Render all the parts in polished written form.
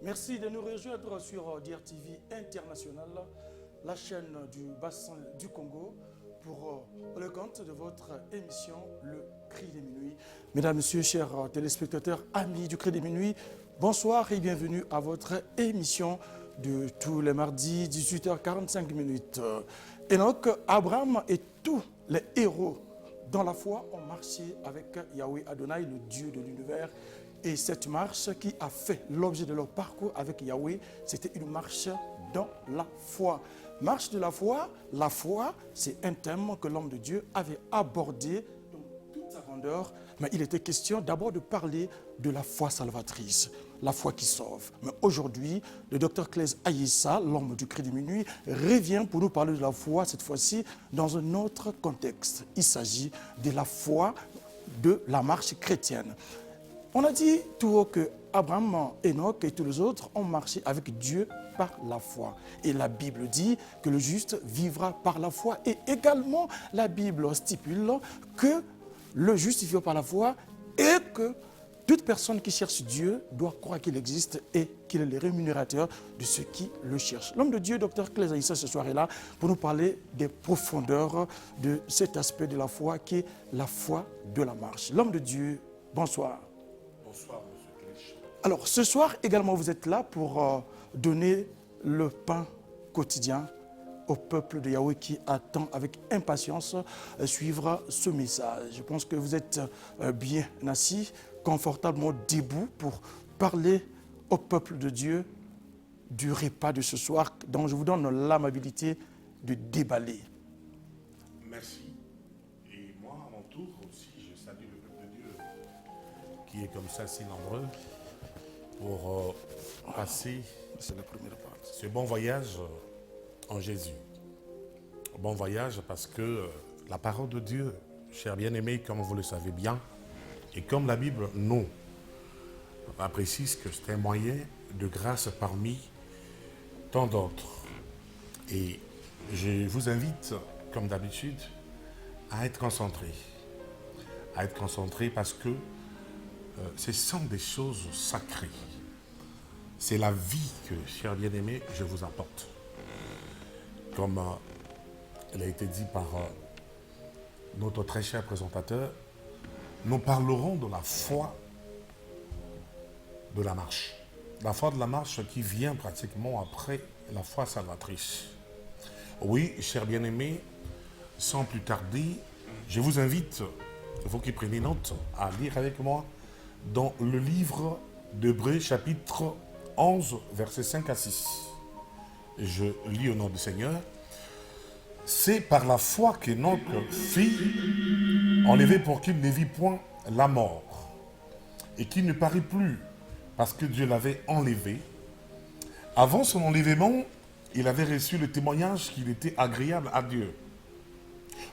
Merci de nous rejoindre sur DRTV International, la chaîne du bassin du Congo, pour le compte de votre émission Le Cri des Minuit. Mesdames, Messieurs, chers téléspectateurs, amis du Cri des Minuit, bonsoir et bienvenue à votre émission de tous les mardis, 18h45. Enoch, Abraham et tous les héros dans la foi ont marché avec Yahweh Adonai, le Dieu de l'univers. Et cette marche qui a fait l'objet de leur parcours avec Yahweh, c'était une marche dans la foi. Marche de la foi, c'est un thème que l'homme de Dieu avait abordé dans toute sa grandeur. Mais il était question d'abord de parler de la foi salvatrice, la foi qui sauve. Mais aujourd'hui, le docteur Claise Aïssa, l'homme du Cri de Minuit, revient pour nous parler de la foi, cette fois-ci dans un autre contexte. Il s'agit de la foi de la marche chrétienne. On a dit tout haut que Abraham, Enoch et tous les autres ont marché avec Dieu par la foi. Et la Bible dit que le juste vivra par la foi. Et également, la Bible stipule que le juste vivra par la foi et que toute personne qui cherche Dieu doit croire qu'il existe et qu'il est le rémunérateur de ceux qui le cherchent. L'homme de Dieu, Dr Claise Aïssa, ce soir est là pour nous parler des profondeurs de cet aspect de la foi qui est la foi de la marche. L'homme de Dieu, bonsoir. Bonsoir, M. Clich. Alors, ce soir également, vous êtes là pour donner le pain quotidien au peuple de Yahweh qui attend avec impatience suivre ce message. Je pense que vous êtes bien assis, confortablement debout pour parler au peuple de Dieu du repas de ce soir, dont je vous donne l'amabilité de déballer. Merci. Et moi, à mon tour aussi, je salue le peuple de Dieu qui est comme ça si nombreux pour passer ce bon voyage en Jésus. Bon voyage parce que la parole de Dieu, chers bien-aimés, comme vous le savez bien, et comme la Bible nous précise que c'est un moyen de grâce parmi tant d'autres. Et je vous invite, comme d'habitude, à être concentré. À être concentré parce que ce sont des choses sacrées. C'est la vie que, chers bien-aimés, je vous apporte. Comme il a été dit par notre très cher présentateur, nous parlerons de la foi de la marche. La foi de la marche qui vient pratiquement après la foi salvatrice. Oui, chers bien-aimés, sans plus tarder, je vous invite, vous qui prenez note, à lire avec moi dans le livre d'Hébreux, chapitre 11, versets 5 à 6. Je lis au nom du Seigneur. C'est par la foi qu'Enoch fut enlevé pour qu'il ne vit point la mort, et qu'il ne parut plus, parce que Dieu l'avait enlevé. Avant son enlèvement, il avait reçu le témoignage qu'il était agréable à Dieu.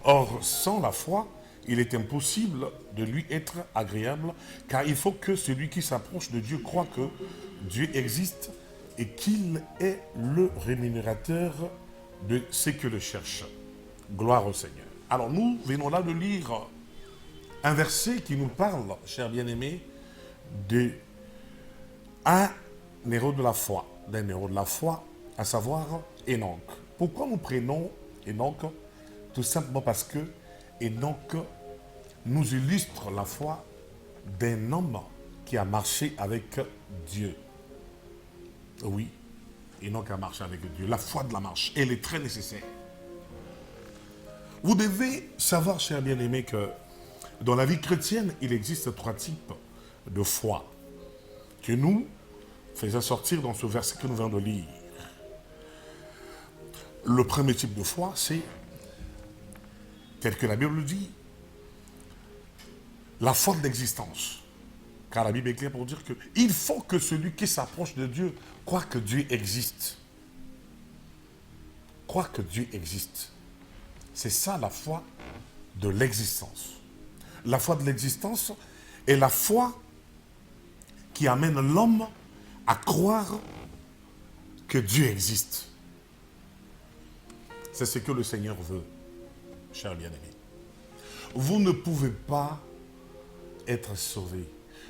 Or, sans la foi, il est impossible de lui être agréable, car il faut que celui qui s'approche de Dieu croit que Dieu existe et qu'il est le rémunérateur de ceux qui le cherchent. Gloire au Seigneur. Alors nous venons là de lire un verset qui nous parle, chers bien-aimés, d'un héros de la foi, à savoir Enoch. Pourquoi nous prenons Enoch? Tout simplement parce que Enoch nous illustre la foi d'un homme qui a marché avec Dieu. Oui, Enoch a marché avec Dieu. La foi de la marche, elle est très nécessaire. Vous devez savoir, chers bien-aimés, que dans la vie chrétienne, il existe 3 types de foi que nous faisons sortir dans ce verset que nous venons de lire. Le premier type de foi, c'est, tel que la Bible dit, la foi de l'existence. Car la Bible est claire pour dire qu'il faut que celui qui s'approche de Dieu croit que Dieu existe. Croit que Dieu existe. C'est ça la foi de l'existence. La foi de l'existence est la foi qui amène l'homme à croire que Dieu existe. C'est ce que le Seigneur veut, chers bien-aimés. Vous ne pouvez pas être sauvé.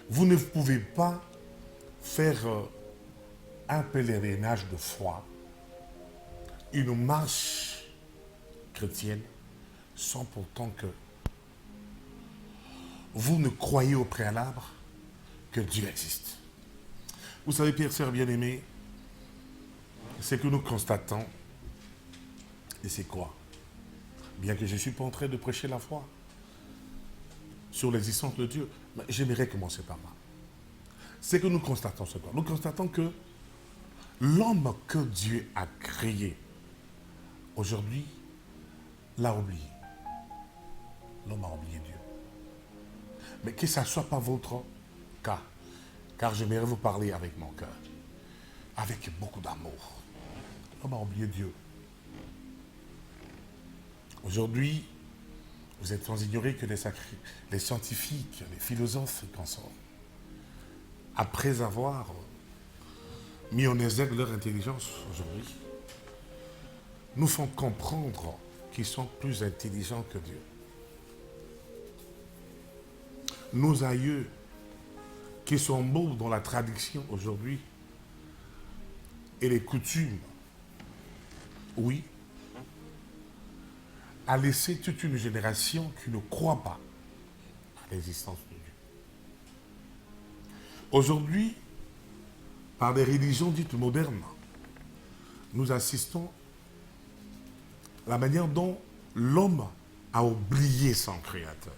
Vous ne pouvez pas faire un pèlerinage de foi, une marche chrétienne, sans pourtant que vous ne croyez au préalable que Dieu existe. Vous savez, Pierre, sœur bien-aimé, c'est que nous constatons, et c'est quoi? Bien que je ne suis pas en train de prêcher la foi sur l'existence de Dieu, mais j'aimerais commencer par là. C'est que nous constatons ce quoi? Nous constatons que l'homme que Dieu a créé, aujourd'hui, l'a oublié. L'homme a oublié Dieu. Mais que ça ne soit pas votre cas, car j'aimerais vous parler avec mon cœur, avec beaucoup d'amour. L'homme a oublié Dieu. Aujourd'hui, vous êtes sans ignorer que les scientifiques, les philosophes qu'en sont, après avoir mis en exergue leur intelligence aujourd'hui, nous font comprendre qu'ils sont plus intelligents que Dieu. Nos aïeux, qui sont beaux dans la tradition aujourd'hui, et les coutumes, oui, a laissé toute une génération qui ne croit pas à l'existence de Dieu. Aujourd'hui, par des religions dites modernes, nous assistons à la manière dont l'homme a oublié son Créateur.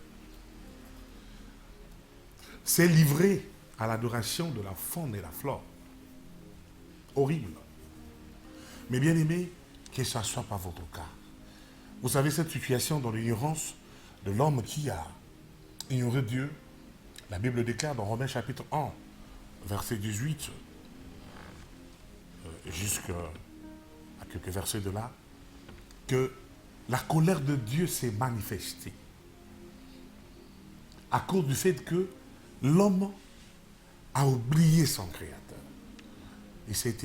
S'est livré à l'adoration de la faune et la flore. Horrible. Mais bien aimé, que ce ne soit pas votre cas. Vous savez, cette situation dans l'ignorance de l'homme qui a ignoré Dieu, la Bible déclare dans Romains chapitre 1, verset 18, jusqu'à quelques versets de là, que la colère de Dieu s'est manifestée à cause du fait que l'homme a oublié son Créateur. Il s'est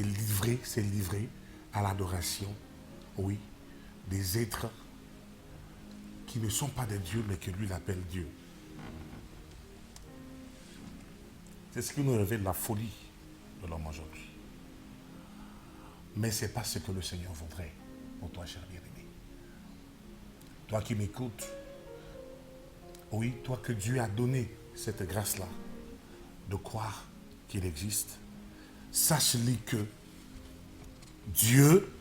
livré à l'adoration, oui, des êtres qui ne sont pas des dieux, mais que lui l'appelle Dieu. C'est ce qui nous révèle la folie de l'homme aujourd'hui. Mais ce n'est pas ce que le Seigneur voudrait pour toi, cher bien-aimé. Toi qui m'écoutes, oui, toi que Dieu a donné cette grâce-là de croire qu'il existe, sache-le que Dieu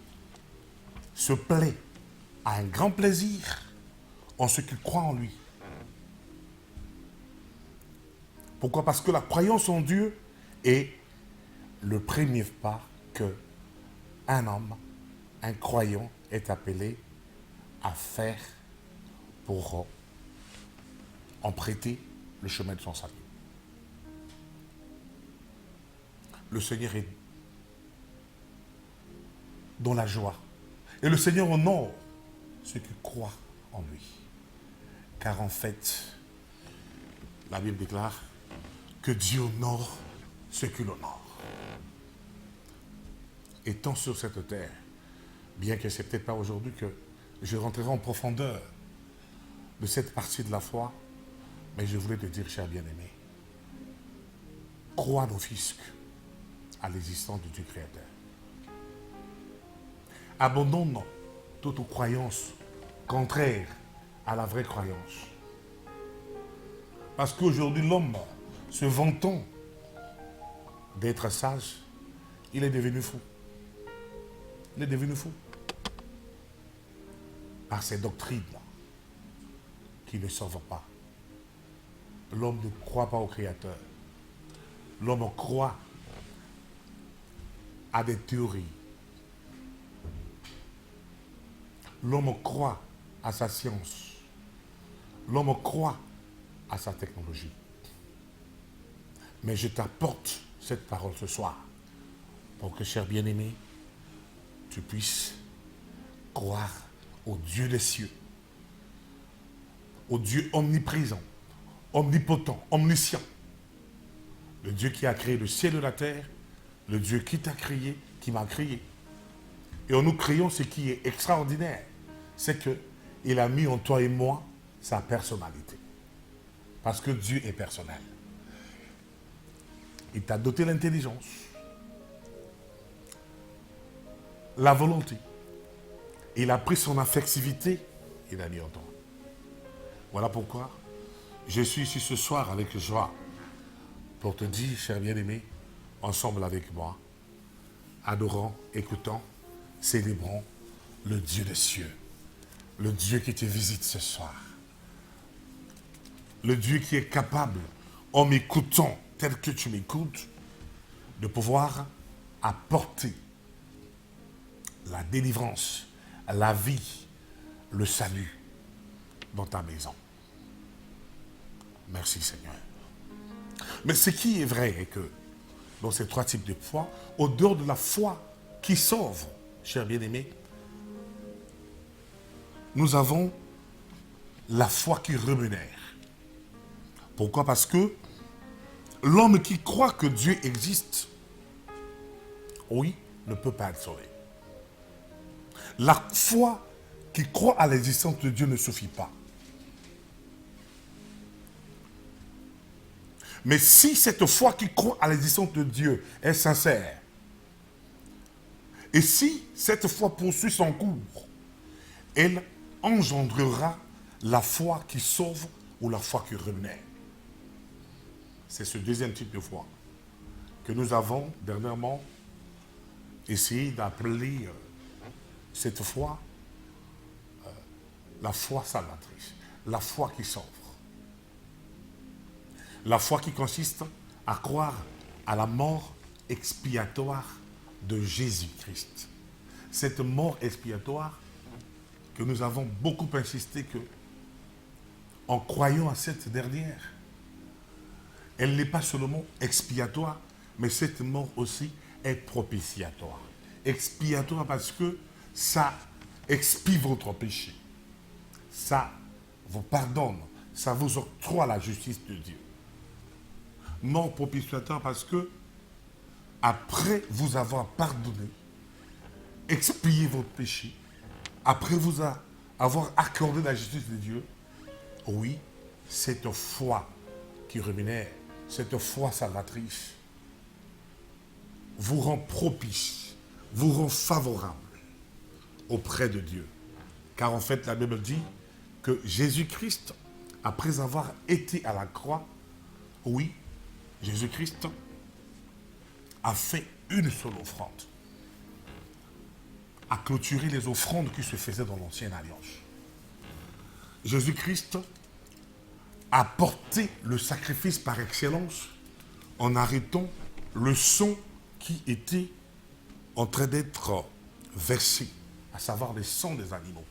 se plaît à un grand plaisir en ceux qui croient en lui. Pourquoi? Parce que la croyance en Dieu est le premier pas que un homme, un croyant est appelé à faire pour emprunter le chemin de son salut. Le Seigneur est dans la joie. Et le Seigneur honore ceux qui croient en lui. Car en fait, la Bible déclare que Dieu honore ceux qui l'honorent. Étant sur cette terre, bien que ce n'est peut-être pas aujourd'hui que je rentrerai en profondeur de cette partie de la foi, mais je voulais te dire, cher bien-aimé, crois d'office à l'existence de Dieu créateur. Abandonne toute croyance contraire à la vraie croyance. Parce qu'aujourd'hui, l'homme, se vantant d'être sage, il est devenu fou. Il est devenu fou. Par ces doctrines qui ne sauvent pas. L'homme ne croit pas au Créateur. L'homme croit à des théories. L'homme croit à sa science. L'homme croit à sa technologie. Mais je t'apporte cette parole ce soir pour que, cher bien-aimé, tu puisses croire au Dieu des cieux, au Dieu omniprésent, omnipotent, omniscient, le Dieu qui a créé le ciel et la terre, le Dieu qui t'a créé, qui m'a créé. Et en nous créant, ce qui est extraordinaire, c'est qu'il a mis en toi et moi sa personnalité. Parce que Dieu est personnel. Il t'a doté l'intelligence. la volonté. Il a pris son affectivité, il a mis en toi. Voilà pourquoi je suis ici ce soir avec joie pour te dire, cher bien-aimé, ensemble avec moi, adorant, écoutant, célébrons le Dieu des cieux, le Dieu qui te visite ce soir, le Dieu qui est capable, en m'écoutant tel que tu m'écoutes, de pouvoir apporter la délivrance, la vie, le salut dans ta maison. Merci Seigneur. Mais ce qui est vrai est que dans ces trois types de foi, au dehors de la foi qui sauve, cher bien-aimé, nous avons la foi qui rémunère. Pourquoi? Parce que l'homme qui croit que Dieu existe, oui, ne peut pas être sauvé. La foi qui croit à l'existence de Dieu ne suffit pas. Mais si cette foi qui croit à l'existence de Dieu est sincère, et si cette foi poursuit son cours, elle engendrera la foi qui sauve ou la foi qui renaît. C'est ce deuxième type de foi que nous avons dernièrement essayé d'appeler cette foi la foi salvatrice, la foi qui sauve. La foi qui consiste à croire à la mort expiatoire de Jésus-Christ. Cette mort expiatoire que nous avons beaucoup insisté que, en croyant à cette dernière, elle n'est pas seulement expiatoire, mais cette mort aussi est propitiatoire. Expiatoire parce que ça expie votre péché. Ça vous pardonne, ça vous octroie la justice de Dieu. Mort propitiatoire parce que, après vous avoir pardonné, expié votre péché, après vous avoir accordé la justice de Dieu, oui, cette foi qui rémunère, cette foi salvatrice, vous rend propice, vous rend favorable auprès de Dieu. Car en fait, la Bible dit que Jésus-Christ, après avoir été à la croix, oui, Jésus-Christ a fait une seule offrande, a clôturé les offrandes qui se faisaient dans l'ancienne alliance. Jésus-Christ a porté le sacrifice par excellence en arrêtant le sang qui était en train d'être versé, à savoir le sang des animaux.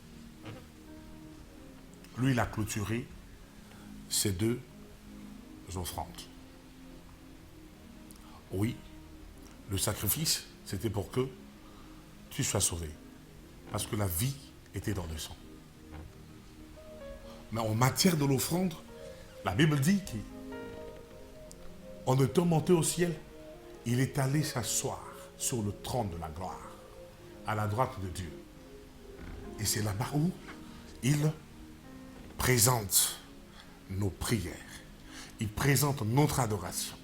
Lui, il a clôturé ces deux offrandes. Oui, le sacrifice, c'était pour que tu sois sauvé. Parce que la vie était dans le sang. Mais en matière de l'offrande, la Bible dit qu'en étant monté au ciel, il est allé s'asseoir sur le trône de la gloire, à la droite de Dieu. Et c'est là-bas où il présente nos prières. Il présente notre adoration.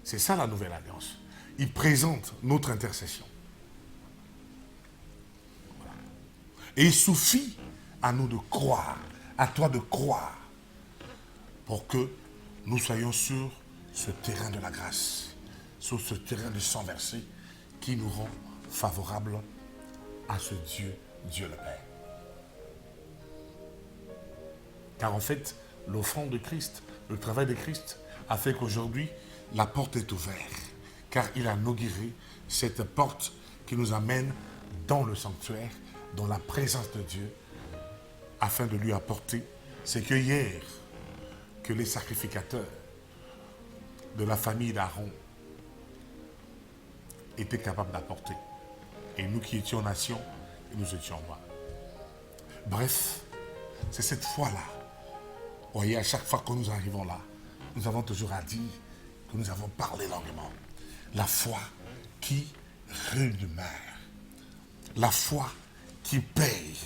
C'est ça la nouvelle alliance. Il présente notre intercession. Voilà. Et il suffit à nous de croire, à toi de croire, pour que nous soyons sur ce terrain de la grâce, sur ce terrain du sang versé qui nous rend favorables à ce Dieu, Dieu le Père. Car en fait, l'offrande de Christ, le travail de Christ a fait qu'aujourd'hui, la porte est ouverte, car il a inauguré cette porte qui nous amène dans le sanctuaire, dans la présence de Dieu, afin de lui apporter ce que hier, que les sacrificateurs de la famille d'Aaron étaient capables d'apporter. Et nous qui étions nation, nous étions rois. Bref, c'est cette foi-là. Vous voyez, à chaque fois que nous arrivons là, nous avons toujours à dire que nous avons parlé longuement. La foi qui rémunère. La foi qui paye.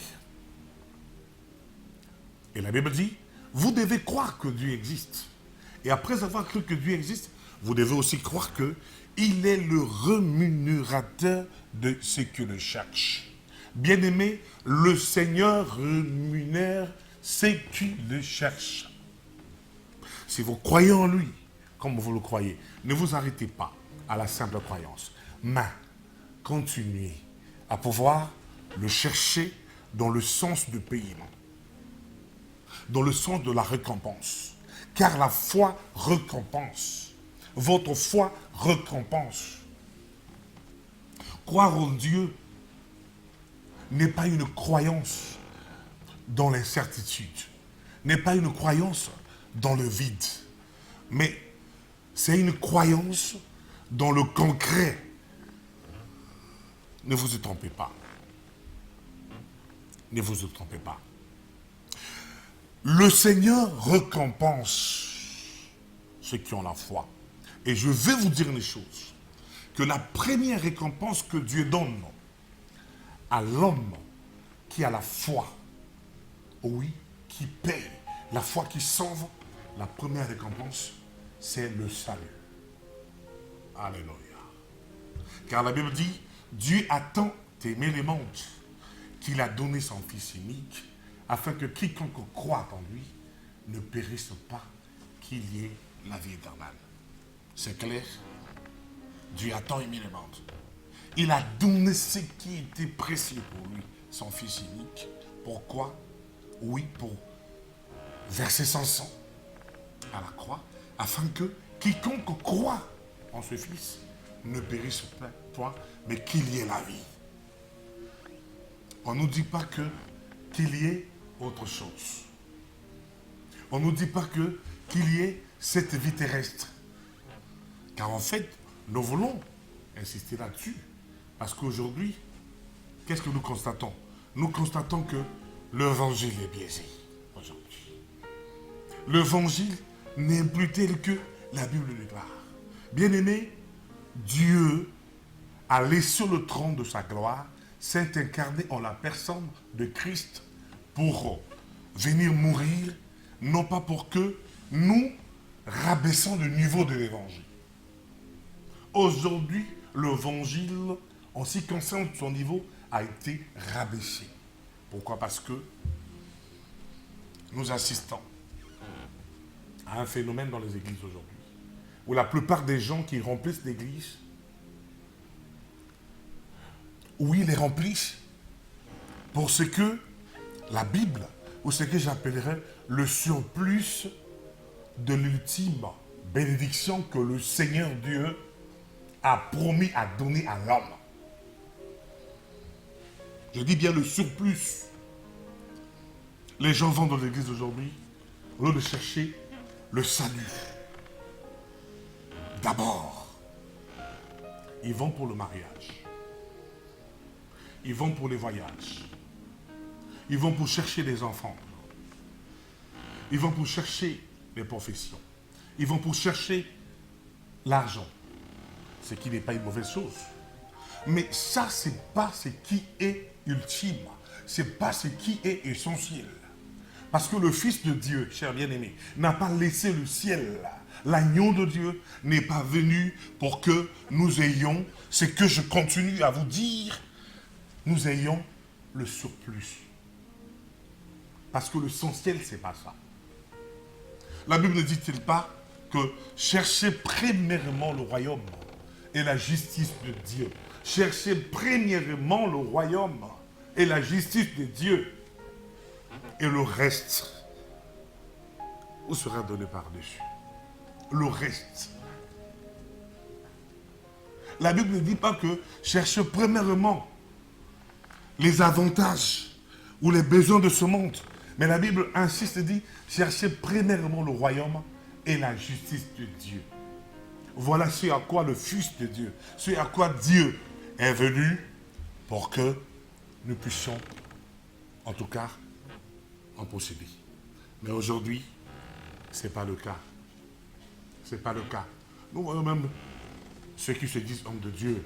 Et la Bible dit, vous devez croire que Dieu existe. Et après avoir cru que Dieu existe, vous devez aussi croire Il est le rémunérateur de ceux qui le cherchent. Bien-aimé, le Seigneur rémunère ceux qui le cherchent. Si vous croyez en lui, comme vous le croyez, ne vous arrêtez pas à la simple croyance, mais continuez à pouvoir le chercher dans le sens du paiement, dans le sens de la récompense. Car la foi récompense. Votre foi récompense. Croire en Dieu n'est pas une croyance dans l'incertitude, n'est pas une croyance dans le vide, mais c'est une croyance dans le concret. Ne vous y trompez pas. Ne vous y trompez pas. Le Seigneur récompense ceux qui ont la foi. Et je vais vous dire une chose, que la première récompense que Dieu donne à l'homme qui a la foi, oui, qui paie, la foi qui sauve, la première récompense, c'est le salut. Alléluia. Car la Bible dit, Dieu a tant aimé les mondes qu'il a donné son Fils unique, afin que quiconque croit en lui ne périsse pas, qu'il y ait la vie éternelle. C'est clair? Dieu a tant aimé les mondes. Il a donné ce qui était précieux pour lui, son Fils unique. Pourquoi? Oui, pour verser son sang à la croix, afin que quiconque croit en ce Fils ne périsse pas, mais qu'il y ait la vie. On ne nous dit pas qu'il y ait autre chose. On ne nous dit pas qu'il y ait cette vie terrestre. Car en fait, nous voulons insister là-dessus. Parce qu'aujourd'hui, qu'est-ce que nous constatons? Nous constatons que l'évangile est biaisé aujourd'hui. L'évangile n'est plus tel que la Bible le déclare. Bien-aimé, Dieu a laissé le trône de sa gloire, s'est incarné en la personne de Christ pour venir mourir, non pas pour que nous rabaissons le niveau de l'évangile. Aujourd'hui, l'évangile, en ce qui concerne son niveau, a été rabaissé. Pourquoi? Parce que nous assistons à un phénomène dans les églises aujourd'hui, où la plupart des gens qui remplissent l'église, oui, les remplissent pour ce que la Bible, ou ce que j'appellerais le surplus de l'ultime bénédiction que le Seigneur Dieu a promis à donner à l'homme. Je dis bien le surplus. Les gens vont dans l'église aujourd'hui au lieu de chercher le salut. D'abord, ils vont pour le mariage. Ils vont pour les voyages. Ils vont pour chercher des enfants. Ils vont pour chercher les professions. Ils vont pour chercher l'argent. Ce qui n'est pas une mauvaise chose. Mais ça, ce n'est pas ce qui est ultime. Ce n'est pas ce qui est essentiel. Parce que le Fils de Dieu, cher bien-aimé, n'a pas laissé le ciel. L'agneau de Dieu n'est pas venu pour que nous ayons, ce que je continue à vous dire, nous ayons le surplus. Parce que l'essentiel, ce n'est pas ça. La Bible ne dit-il pas que cherchez premièrement le royaume et la justice de Dieu. Cherchez premièrement le royaume et la justice de Dieu. Et le reste vous sera donné par-dessus. Le reste. La Bible ne dit pas que cherchez premièrement les avantages ou les besoins de ce monde. Mais la Bible insiste et dit, cherchez premièrement le royaume et la justice de Dieu. Voilà ce à quoi le Fils de Dieu, ce à quoi Dieu est venu pour que nous puissions, en tout cas, en posséder. Mais aujourd'hui, ce n'est pas le cas. Ce n'est pas le cas. Nous voyons même ceux qui se disent hommes de Dieu,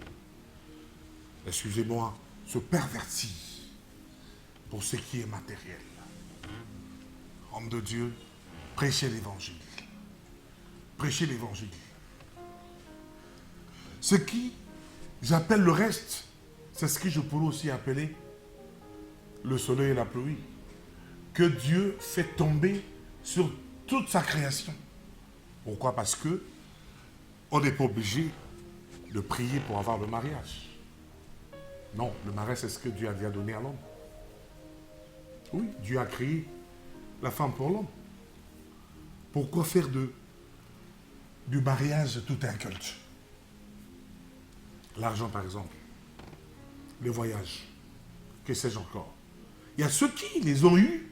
excusez-moi, se pervertissent pour ce qui est matériel. Hommes de Dieu, prêchez l'évangile. Prêchez l'évangile. Ce qui, j'appelle le reste, c'est ce que je pourrais aussi appeler le soleil et la pluie. Que Dieu fait tomber sur toute sa création. Pourquoi? Parce que on n'est pas obligé de prier pour avoir le mariage. Non, le mariage, c'est ce que Dieu a déjà donné à l'homme. Oui, Dieu a créé la femme pour l'homme. Pourquoi faire du mariage tout un culte? L'argent, par exemple. Les voyages. Que sais-je encore? Il y a ceux qui les ont eus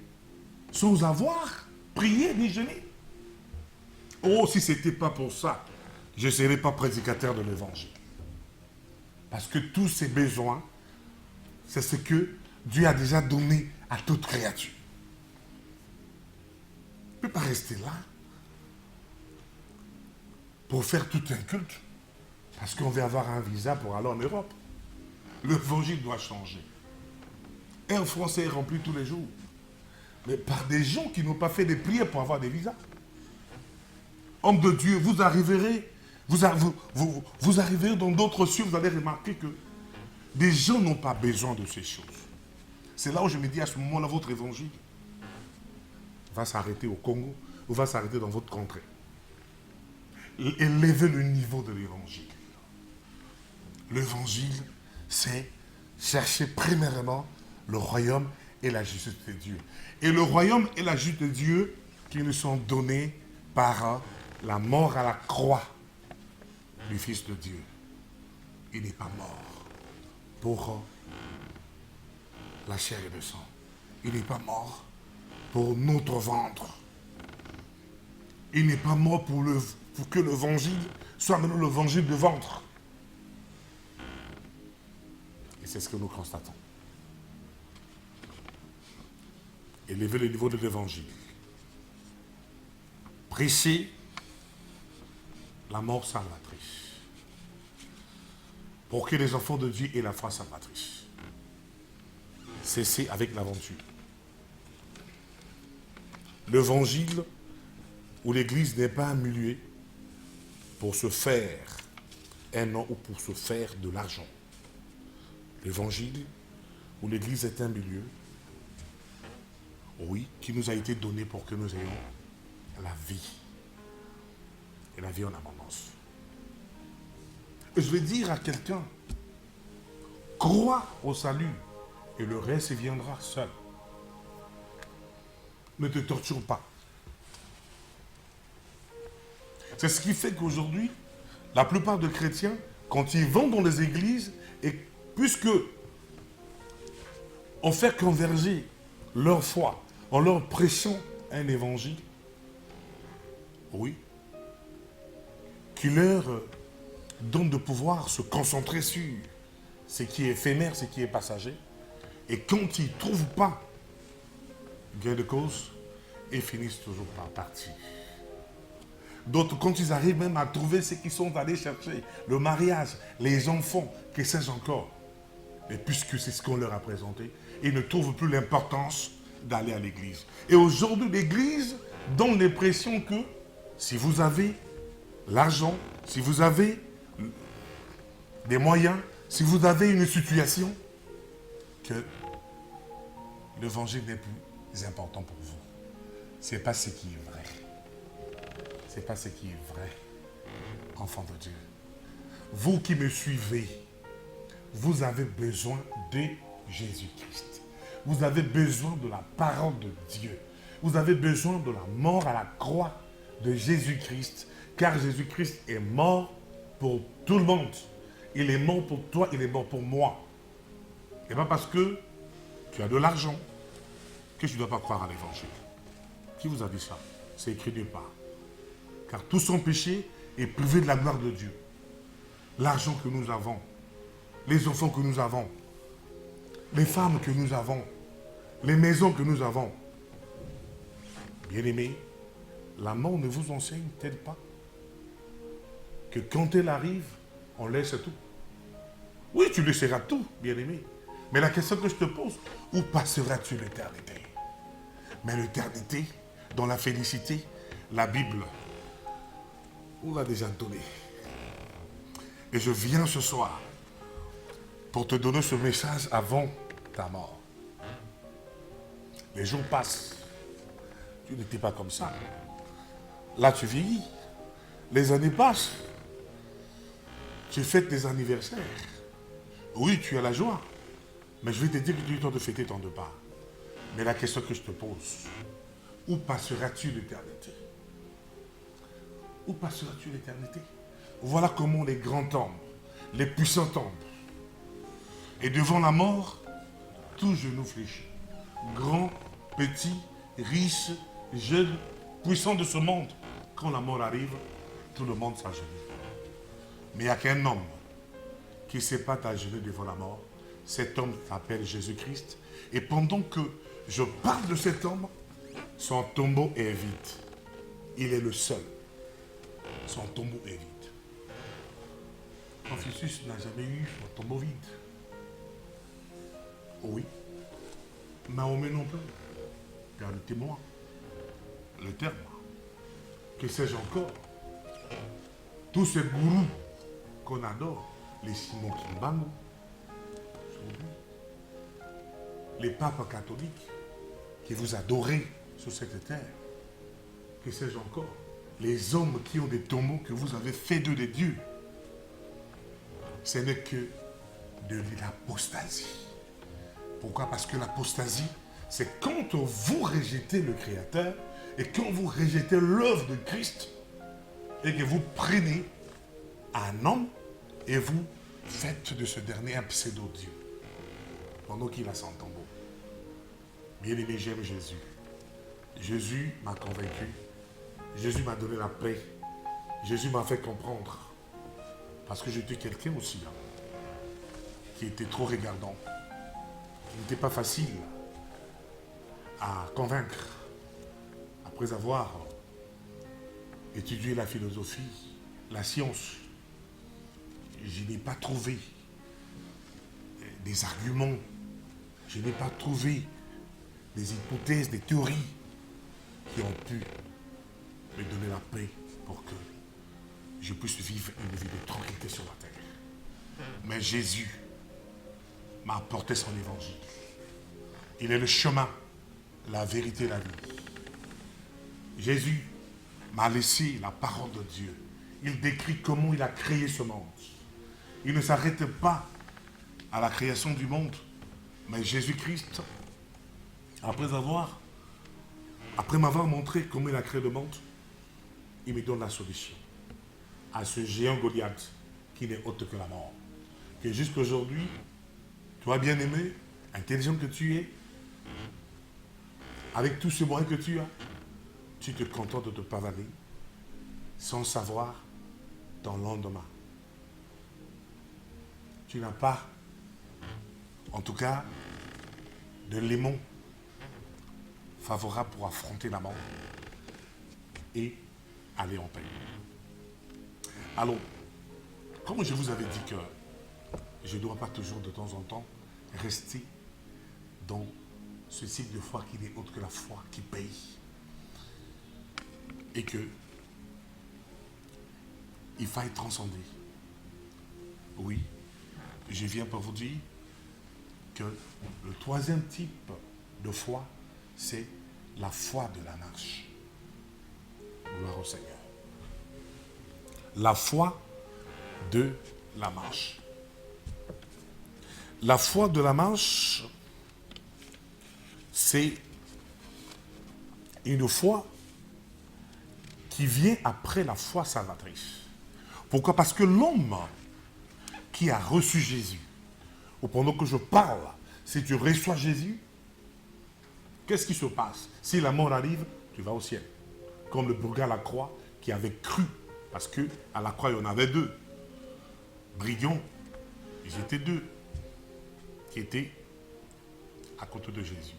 sans avoir prié ni jeûné. Oh, si ce n'était pas pour ça, je ne serais pas prédicateur de l'évangile. Parce que tous ces besoins, c'est ce que Dieu a déjà donné à toute créature. On ne peut pas rester là pour faire tout un culte parce qu'on veut avoir un visa pour aller en Europe. L'évangile doit changer. Air Français est rempli tous les jours. Mais par des gens qui n'ont pas fait des prières pour avoir des visas. Homme de Dieu, vous arriverez dans d'autres cieux, vous allez remarquer que des gens n'ont pas besoin de ces choses. C'est là où je me dis, à ce moment-là, votre évangile va s'arrêter au Congo ou va s'arrêter dans votre contrée. Élevez le niveau de l'évangile. L'évangile, c'est chercher premièrement le royaume et la justice de Dieu. Et le royaume et la justice de Dieu qui nous sont donnés par la mort à la croix du Fils de Dieu. Il n'est pas mort pour la chair et le sang. Il n'est pas mort pour notre ventre. Il n'est pas mort pour que l'évangile soit maintenant l'évangile de ventre. Et c'est ce que nous constatons. Élever le niveau de l'évangile. Prêcher la mort salvatrice. Pour que les enfants de Dieu aient la foi salvatrice. Cessez avec l'aventure. L'évangile où l'église n'est pas un milieu pour se faire un nom ou pour se faire de l'argent. L'évangile où l'église est un milieu, oui, qui nous a été donné pour que nous ayons la vie. Et la vie en abondance. Et je vais dire à quelqu'un, crois au salut et le reste viendra seul. Ne te torture pas. C'est ce qui fait qu'aujourd'hui, la plupart des chrétiens, quand ils vont dans les églises, et puisque on fait converger leur foi en leur prêchant un évangile, oui, qui leur donne de pouvoir se concentrer sur ce qui est éphémère, ce qui est passager, et quand ils ne trouvent pas gain de cause, ils finissent toujours par partir. D'autres, quand ils arrivent même à trouver ce qu'ils sont allés chercher, le mariage, les enfants, que sais-je encore, et puisque c'est ce qu'on leur a présenté, ils ne trouvent plus l'importance d'aller à l'église. Et aujourd'hui, l'église donne l'impression que si vous avez l'argent, si vous avez des moyens, si vous avez une situation, que l'évangile n'est plus important pour vous. Ce n'est pas ce qui est vrai. Ce n'est pas ce qui est vrai, enfant de Dieu. Vous qui me suivez, vous avez besoin de Jésus-Christ. Vous avez besoin de la parole de Dieu. Vous avez besoin de la mort à la croix de Jésus-Christ, car Jésus-Christ est mort pour tout le monde. Il est mort pour toi, il est mort pour moi. Et pas parce que tu as de l'argent que tu ne dois pas croire à l'évangile. Qui vous a dit ça? C'est écrit nulle part. Car tout son péché est privé de la gloire de Dieu. L'argent que nous avons, les enfants que nous avons, les femmes que nous avons, les maisons que nous avons. Bien-aimés, la mort ne vous enseigne-t-elle pas que quand elle arrive, on laisse tout? Oui, tu laisseras tout, bien-aimé. Mais la question que je te pose, où passeras-tu l'éternité? Mais l'éternité, dans la félicité, la Bible, on l'a déjà donné. Et je viens ce soir pour te donner ce message avant ta mort. Les jours passent. Tu n'étais pas comme ça. Là, tu vieillis. Les années passent. Tu fêtes des anniversaires. Oui, tu as la joie. Mais je vais te dire que tu es temps de fêter ton départ. Mais la question que je te pose, où passeras-tu l'éternité? Où passeras-tu l'éternité? Voilà comment les grands tombent, les puissants tombent. Et devant la mort, tout genou fléchit. Grand, petit, riche, jeune, puissant de ce monde. Quand la mort arrive, tout le monde s'agenouille. Mais il n'y a qu'un homme qui ne s'est pas agenouillé devant la mort. Cet homme s'appelle Jésus-Christ. Et pendant que je parle de cet homme, son tombeau est vide. Il est le seul. Son tombeau est vide. Confucius n'a jamais eu un tombeau vide. Oui. Mahomet non plus. Car le témoin, le terme, que sais-je encore? Tous ces gourous qu'on adore, les Simon Kimbangu, les papes catholiques qui vous adorez sur cette terre, que sais-je encore? Les hommes qui ont des tombeaux que vous avez fait d'eux des dieux, ce n'est que de l'apostasie. Pourquoi? Parce que l'apostasie, c'est quand vous rejetez le Créateur et quand vous rejetez l'œuvre de Christ et que vous prenez un homme et vous faites de ce dernier un pseudo-dieu pendant qu'il a son tombeau. Bien-aimé, j'aime Jésus. Jésus m'a convaincu. Jésus m'a donné la paix. Jésus m'a fait comprendre. Parce que j'étais quelqu'un aussi qui était trop regardant. Il n'était pas facile à convaincre. Après avoir étudié la philosophie, la science, je n'ai pas trouvé des arguments, je n'ai pas trouvé des hypothèses, des théories qui ont pu me donner la paix pour que je puisse vivre une vie de tranquillité sur la terre. Mais Jésus m'a apporté son évangile. Il est le chemin, la vérité et la vie. Jésus m'a laissé la parole de Dieu. Il décrit comment il a créé ce monde. Il ne s'arrête pas à la création du monde, mais Jésus-Christ, après m'avoir montré comment il a créé le monde, il me donne la solution à ce géant Goliath qui n'est autre que la mort. Que jusqu'aujourd'hui, toi bien-aimé, intelligent que tu es, avec tous ces moyens que tu as, tu te contentes de te pavaner sans savoir ton lendemain. Tu n'as pas, en tout cas, de l'aimant favorable pour affronter la mort et aller en paix. Alors, comme je vous avais dit que je ne dois pas toujours de temps en temps rester dans ce type de foi qui n'est autre que la foi qui paye. Et que il faille transcender. Oui, je viens pour vous dire que le troisième type de foi, c'est la foi de la marche. Gloire au Seigneur. La foi de la marche. La foi de la marche, c'est une foi qui vient après la foi salvatrice. Pourquoi? Parce que l'homme qui a reçu Jésus, ou pendant que je parle, si tu reçois Jésus, qu'est-ce qui se passe? Si la mort arrive, tu vas au ciel. Comme le bourgard à la croix qui avait cru, parce qu'à la croix, il y en avait deux. Brigands, ils étaient deux, qui étaient à côté de Jésus.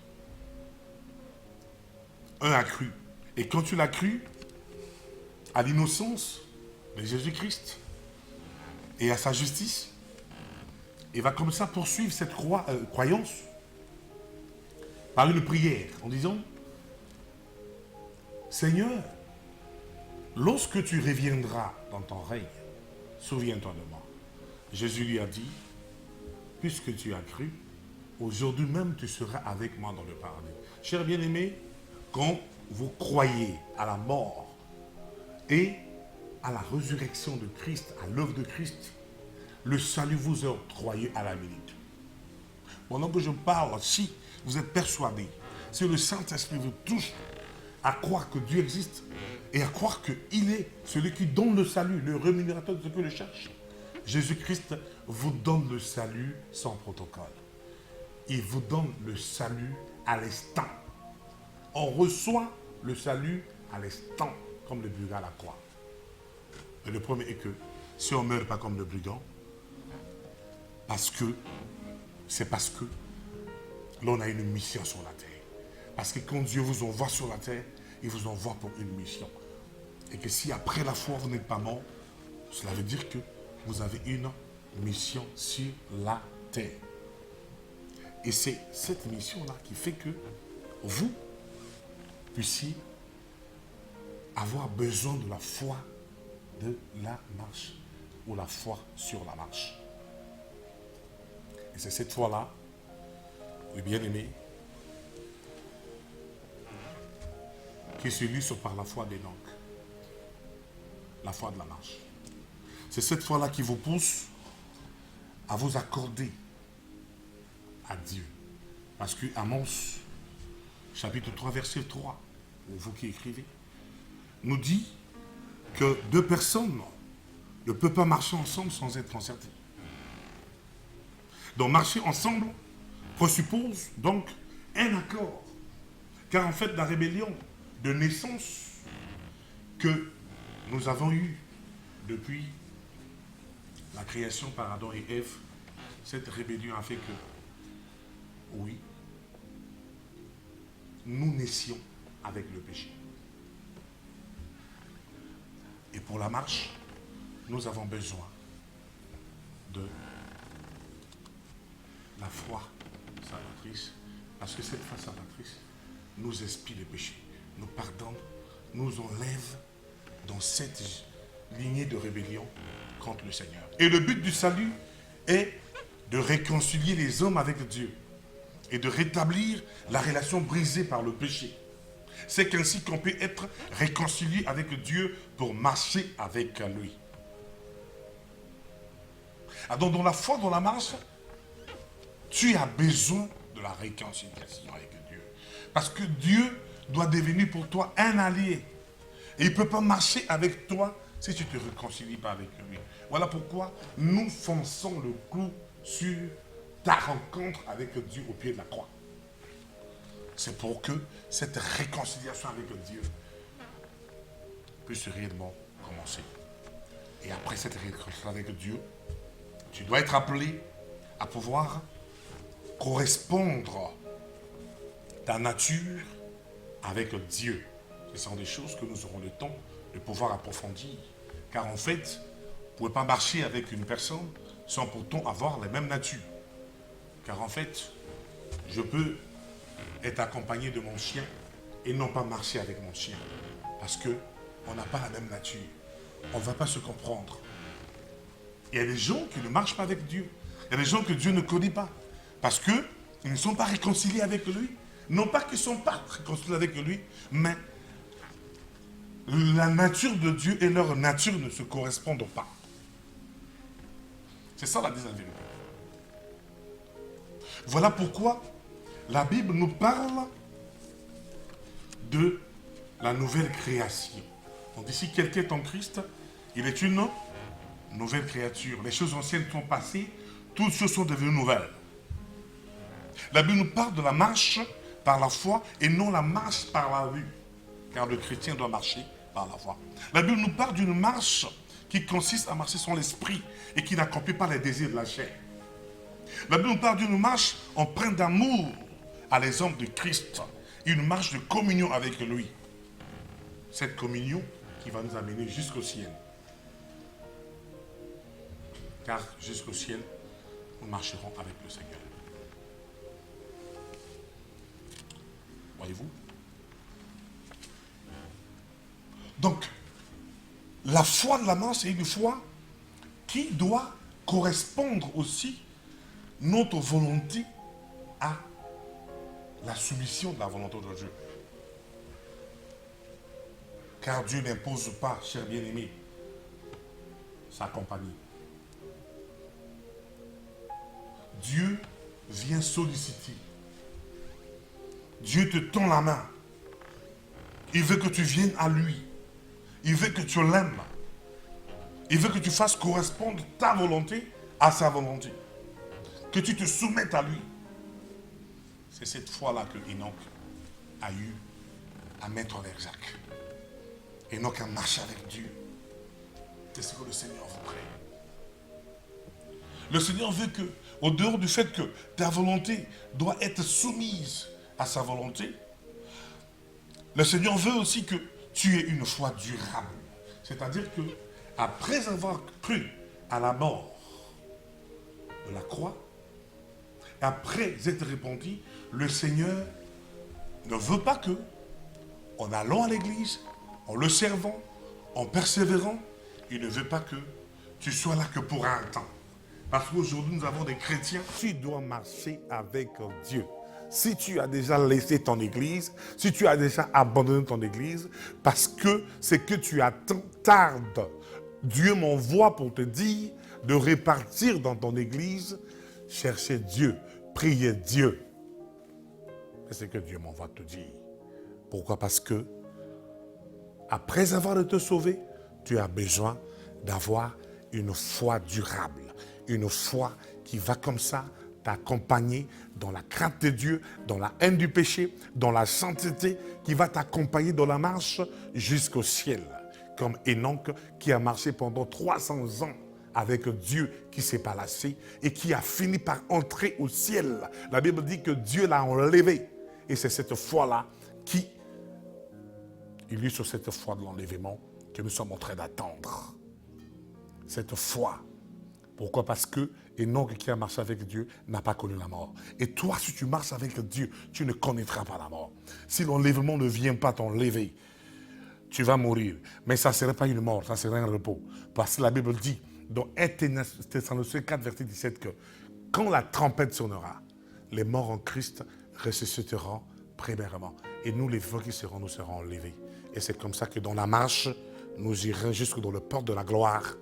Un a cru. Et quand tu l'as cru, à l'innocence de Jésus-Christ et à sa justice, il va comme ça poursuivre cette croyance par une prière en disant: Seigneur, lorsque tu reviendras dans ton règne, souviens-toi de moi. Jésus lui a dit, puisque tu as cru, aujourd'hui même tu seras avec moi dans le paradis. Chers bien-aimés, quand vous croyez à la mort et à la résurrection de Christ, à l'œuvre de Christ, le salut vous est octroyé à la minute. Pendant que je parle, si vous êtes persuadé, si le Saint-Esprit vous touche à croire que Dieu existe et à croire qu'il est celui qui donne le salut, le rémunérateur de ceux qui le cherchent, Jésus-Christ vous donne le salut sans protocole. Il vous donne le salut à l'instant. On reçoit le salut à l'instant, comme le brigand à la croix. Et le premier est que, si on ne meurt pas comme le brigand, c'est parce que l'on a une mission sur la terre. Parce que quand Dieu vous envoie sur la terre, il vous envoie pour une mission. Et que si après la foi vous n'êtes pas mort, cela veut dire que vous avez une mission sur la terre. Et c'est cette mission-là qui fait que vous puissiez avoir besoin de la foi de la marche ou la foi sur la marche. Et c'est cette foi-là, le bien-aimé, qui se lit par la foi d'Enoch, la foi de la marche. C'est cette foi-là qui vous pousse à vous accorder à Dieu. Parce que Amos, chapitre 3, verset 3, vous qui écrivez, nous dit que deux personnes ne peuvent pas marcher ensemble sans être concertées. Donc marcher ensemble présuppose donc un accord. Car en fait, la rébellion de naissance que nous avons eue depuis la création par Adam et Ève, cette rébellion a fait que, oui, nous naissions avec le péché. Et pour la marche, nous avons besoin de la foi salvatrice, parce que cette foi salvatrice nous expie les péchés, nous pardonne, nous enlève dans cette lignée de rébellion contre le Seigneur. Et le but du salut est de réconcilier les hommes avec Dieu et de rétablir la relation brisée par le péché. C'est qu'ainsi qu'on peut être réconcilié avec Dieu pour marcher avec lui. Alors dans la foi, dans la marche, tu as besoin de la réconciliation avec Dieu. Parce que Dieu doit devenir pour toi un allié. Et il ne peut pas marcher avec toi si tu ne te réconcilies pas avec lui. Voilà pourquoi nous fonçons le clou sur ta rencontre avec Dieu au pied de la croix. C'est pour que cette réconciliation avec Dieu puisse réellement commencer. Et après cette réconciliation avec Dieu, tu dois être appelé à pouvoir correspondre ta nature avec Dieu. Ce sont des choses que nous aurons le temps de pouvoir approfondir. Car en fait, vous ne pouvez pas marcher avec une personne sans pourtant avoir la même nature. Car en fait, je peux être accompagné de mon chien et non pas marcher avec mon chien. Parce qu'on n'a pas la même nature. On ne va pas se comprendre. Il y a des gens qui ne marchent pas avec Dieu. Il y a des gens que Dieu ne connaît pas. Parce qu'ils ne sont pas réconciliés avec lui. Non pas qu'ils ne sont pas réconciliés avec lui, mais la nature de Dieu et leur nature ne se correspondent pas. C'est ça la deuxième vérité. Voilà pourquoi la Bible nous parle de la nouvelle création. Donc ici, quelqu'un est en Christ, il est une nouvelle créature. Les choses anciennes sont passées, toutes choses sont devenues nouvelles. La Bible nous parle de la marche par la foi et non la marche par la vue. Car le chrétien doit marcher par la foi. La Bible nous parle d'une marche qui consiste à marcher sans l'esprit et qui n'accomplit pas les désirs de la chair. La Bible nous parle d'une marche empreinte d'amour à l'exemple de Christ. Une marche de communion avec lui. Cette communion qui va nous amener jusqu'au ciel. Car jusqu'au ciel, nous marcherons avec le Seigneur. Voyez-vous? Donc, la foi de la marche est une foi qui doit correspondre aussi notre volonté à la soumission de la volonté de Dieu. Car Dieu n'impose pas, cher bien-aimé, sa compagnie. Dieu vient solliciter. Dieu te tend la main. Il veut que tu viennes à lui. Il veut que tu l'aimes. Il veut que tu fasses correspondre ta volonté à sa volonté. Que tu te soumettes à lui. C'est cette foi-là que Enoch a eu à mettre en exergue. Enoch a marché avec Dieu. C'est ce que le Seigneur vous prie. Le Seigneur veut que, au dehors du fait que ta volonté doit être soumise à sa volonté, le Seigneur veut aussi que tu aies une foi durable. C'est-à-dire que, après avoir cru à la mort de la croix, après être repenti, le Seigneur ne veut pas que, en allant à l'église, en le servant, en persévérant, il ne veut pas que tu sois là que pour un temps. Parce qu'aujourd'hui, nous avons des chrétiens. Tu dois marcher avec Dieu. Si tu as déjà laissé ton église, si tu as déjà abandonné ton église, parce que c'est que tu attends tarde. Dieu m'envoie pour te dire de repartir dans ton église, chercher Dieu, prier Dieu. Et c'est que Dieu m'envoie te dire. Pourquoi? Parce que, après avoir été sauvé, tu as besoin d'avoir une foi durable. Une foi qui va comme ça t'accompagner dans la crainte de Dieu, dans la haine du péché, dans la sainteté, qui va t'accompagner dans la marche jusqu'au ciel. Comme Enoch qui a marché pendant 300 ans avec Dieu qui s'est pas lassé et qui a fini par entrer au ciel. La Bible dit que Dieu l'a enlevé. Et c'est cette foi-là qui illustre cette foi de l'enlèvement que nous sommes en train d'attendre. Cette foi. Pourquoi? Parce que Enoch qui a marché avec Dieu n'a pas connu la mort. Et toi, si tu marches avec Dieu, tu ne connaîtras pas la mort. Si l'enlèvement ne vient pas t'enlever, tu vas mourir. Mais ça ne serait pas une mort, ça serait un repos. Parce que la Bible dit, dans 1 Thessaloniciens 4, verset 17, que quand la trompette sonnera, les morts en Christ ressusciteront premièrement. Et nous, les vivants qui seront, nous serons enlevés. Et c'est comme ça que dans la marche, nous irons jusque dans le port de la gloire,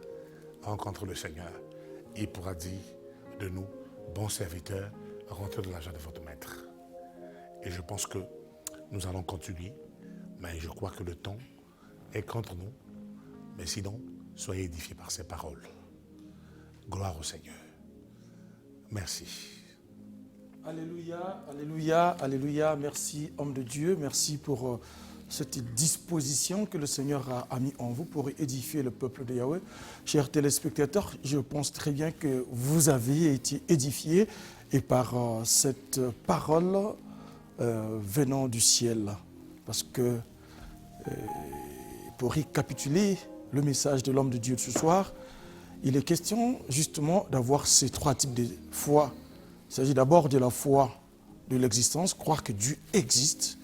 rencontrer le Seigneur. Il pourra dire de nous, bons serviteurs, rentrez de l'argent de votre maître. Et je pense que nous allons continuer, mais je crois que le temps est contre nous. Mais sinon, soyez édifiés par ces paroles. Gloire au Seigneur. Merci. Alléluia, alléluia, alléluia. Merci, homme de Dieu. Merci pour cette disposition que le Seigneur a mis en vous pour édifier le peuple de Yahweh. Chers téléspectateurs, je pense très bien que vous avez été édifiés et par cette parole venant du ciel. Parce que, pour récapituler le message de l'homme de Dieu de ce soir, il est question justement d'avoir ces trois types de foi. Il s'agit d'abord de la foi de l'existence, croire que Dieu existe.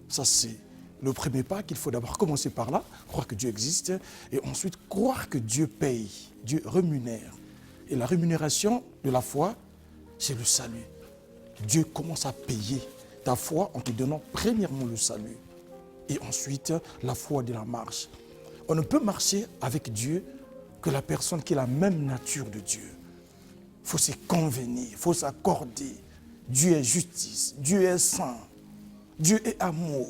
Ça, c'est le premier pas qu'il faut d'abord commencer par là, croire que Dieu existe, et ensuite croire que Dieu paye, Dieu rémunère. Et la rémunération de la foi, c'est le salut. Dieu commence à payer ta foi en te donnant premièrement le salut, et ensuite la foi de la marche. On ne peut marcher avec Dieu que la personne qui a la même nature de Dieu. Il faut se convenir, il faut s'accorder. Dieu est justice, Dieu est saint, Dieu est amour.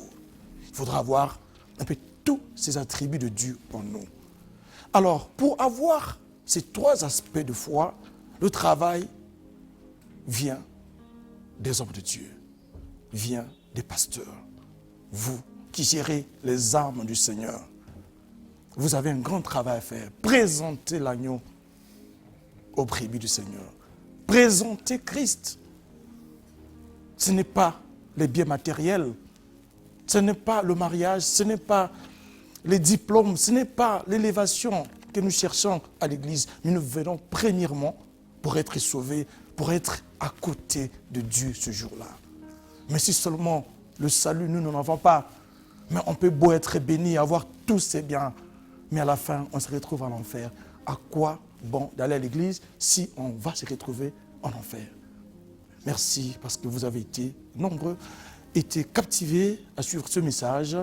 Il faudra avoir un peu tous ces attributs de Dieu en nous. Alors, pour avoir ces trois aspects de foi, le travail vient des hommes de Dieu, vient des pasteurs. Vous qui gérez les armes du Seigneur, vous avez un grand travail à faire. Présentez l'agneau au brebis du Seigneur. Présentez Christ. Ce n'est pas les biens matériels, ce n'est pas le mariage, ce n'est pas les diplômes, ce n'est pas l'élévation que nous cherchons à l'église. Mais nous venons premièrement pour être sauvés, pour être à côté de Dieu ce jour-là. Mais si seulement le salut, nous n'en avons pas, mais on peut beau être béni, avoir tous ces biens, mais à la fin, on se retrouve à l'enfer. À quoi bon d'aller à l'église si on va se retrouver en enfer? Merci parce que vous avez été nombreux, été captivés à suivre ce message.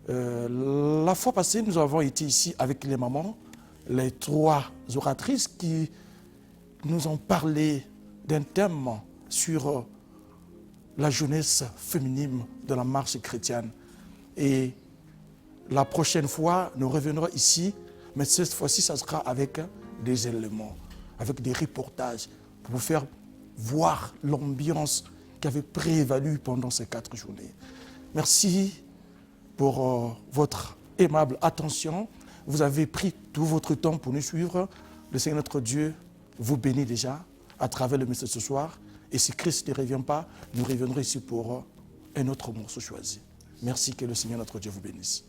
La fois passée, nous avons été ici avec les mamans, les 3 oratrices qui nous ont parlé d'un thème sur la jeunesse féminine de la marche chrétienne. Et la prochaine fois, nous reviendrons ici, mais cette fois-ci, ça sera avec des éléments, avec des reportages, pour vous faire voir l'ambiance qui avait prévalu pendant ces 4 journées. Merci pour votre aimable attention. Vous avez pris tout votre temps pour nous suivre. Le Seigneur notre Dieu vous bénit déjà à travers le message ce soir. Et si Christ ne revient pas, nous reviendrons ici pour un autre morceau choisi. Merci, que le Seigneur notre Dieu vous bénisse.